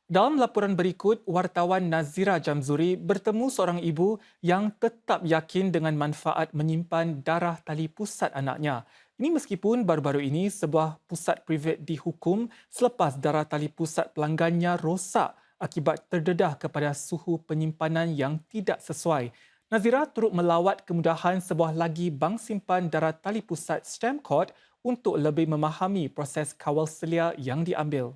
Dalam laporan berikut, wartawan Nazira Jamzuri bertemu seorang ibu yang tetap yakin dengan manfaat menyimpan darah tali pusat anaknya. Ini meskipun baru-baru ini sebuah pusat privat dihukum selepas darah tali pusat pelanggannya rosak akibat terdedah kepada suhu penyimpanan yang tidak sesuai. Nazira turut melawat kemudahan sebuah lagi bank simpan darah tali pusat Stamcord untuk lebih memahami proses kawal selia yang diambil.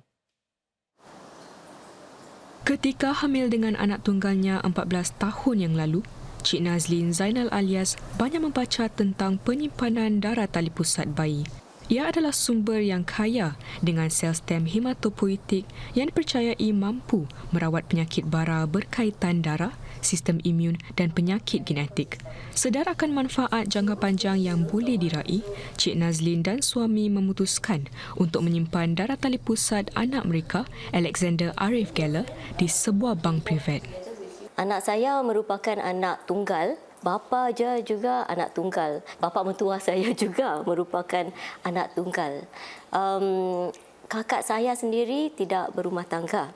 Ketika hamil dengan anak tunggalnya 14 tahun yang lalu, Cik Nazlin Zainal Alias banyak membaca tentang penyimpanan darah tali pusat bayi. Ia adalah sumber yang kaya dengan sel stem hematopoietik yang dipercayai mampu merawat penyakit bara berkaitan darah, sistem imun dan penyakit genetik. Sedar akan manfaat jangka panjang yang boleh diraih, Cik Nazlin dan suami memutuskan untuk menyimpan darah tali pusat anak mereka, Alexander Arif Geller, di sebuah bank privat. Anak saya merupakan anak tunggal. Bapa je juga anak tunggal. Bapa mentua saya juga merupakan anak tunggal. Kakak saya sendiri tidak berumah tangga.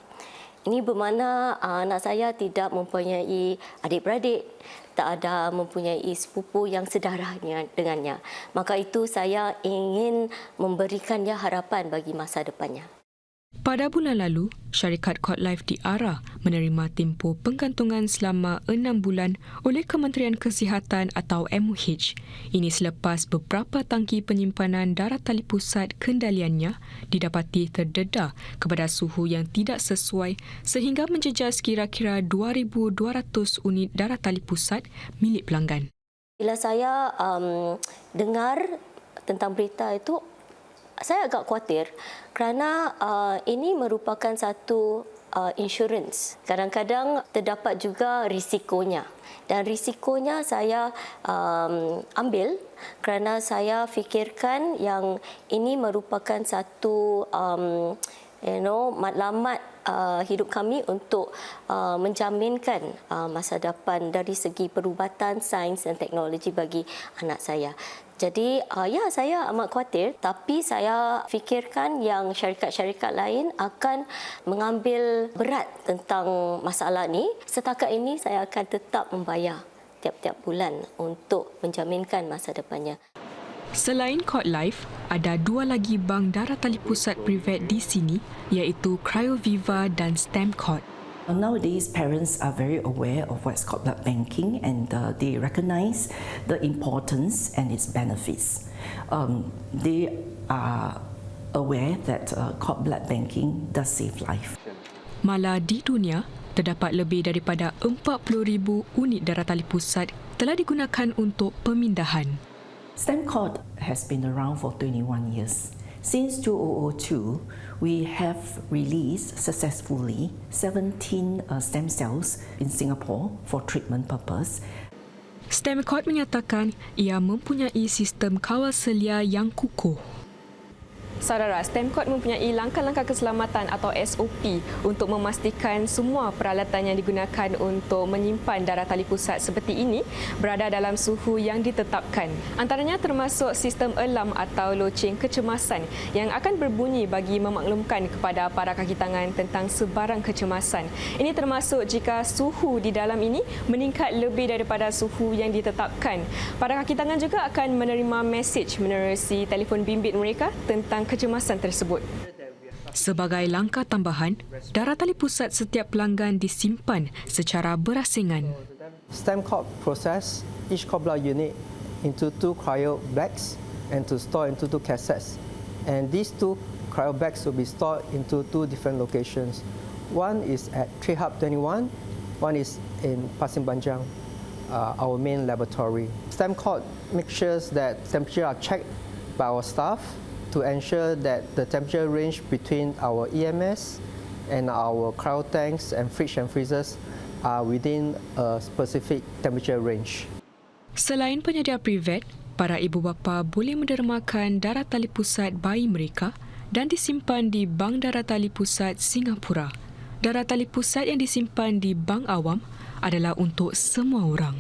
Ini bermakna anak saya tidak mempunyai adik-beradik, tak ada mempunyai sepupu yang sedarahnya dengannya. Maka itu saya ingin memberikannya harapan bagi masa depannya. Pada bulan lalu, syarikat Court Life diarah menerima tempoh penggantungan selama 6 bulan oleh Kementerian Kesihatan atau MOH. Ini selepas beberapa tangki penyimpanan darah tali pusat kendaliannya didapati terdedah kepada suhu yang tidak sesuai sehingga menjejas kira-kira 2,200 unit darah tali pusat milik pelanggan. Bila saya dengar tentang berita itu, saya agak khawatir kerana ini merupakan satu insurans. Kadang-kadang terdapat juga risikonya. Dan risikonya saya ambil kerana saya fikirkan yang ini merupakan satu matlamat hidup kami untuk menjaminkan masa depan dari segi perubatan, sains dan teknologi bagi anak saya. Jadi, saya amat khawatir, tapi saya fikirkan yang syarikat-syarikat lain akan mengambil berat tentang masalah ini. Setakat ini, saya akan tetap membayar tiap-tiap bulan untuk menjaminkan masa depannya. Selain Court Life, ada 2 lagi bank darah tali pusat privat di sini, iaitu CryoViva dan Stamcord. Nowadays, parents are very aware of what's called blood banking and they recognize the importance and its benefits. They are aware that cord blood banking does save life. Malah di dunia, terdapat lebih daripada 40,000 unit darah tali pusat telah digunakan untuk pemindahan. Stamcord has been around for 21 years. Since 2002, we have released successfully 17 stem cells in Singapore for treatment purpose. Stamcord menyatakan ia mempunyai sistem kawal selia yang kukuh. Saudara, Stamcord mempunyai langkah-langkah keselamatan atau SOP untuk memastikan semua peralatan yang digunakan untuk menyimpan darah tali pusat seperti ini berada dalam suhu yang ditetapkan. Antaranya termasuk sistem alarm atau loceng kecemasan yang akan berbunyi bagi memaklumkan kepada para kaki tangan tentang sebarang kecemasan. Ini termasuk jika suhu di dalam ini meningkat lebih daripada suhu yang ditetapkan. Para kaki tangan juga akan menerima mesej menerusi telefon bimbit mereka tentang kecemasan tersebut. Sebagai langkah tambahan, darah tali pusat setiap pelanggan disimpan secara berasingan. Stamcord process each cord blood unit into 2 cryo bags and to store into 2 cassettes. And these 2 cryo bags will be stored into 2 different locations. One is at Trade Hub 21, one is in Pasir Panjang, our main laboratory. Stamcord makes sure that temperature are checked by our staff to ensure that the temperature range between our EMS and our cryo tanks and fridge and freezers are within a specific temperature range. Selain penyedia privat, para ibu bapa boleh mendermakan darah tali pusat bayi mereka dan disimpan di Bank Darah Tali Pusat Singapura. Darah tali pusat yang disimpan di bank awam adalah untuk semua orang.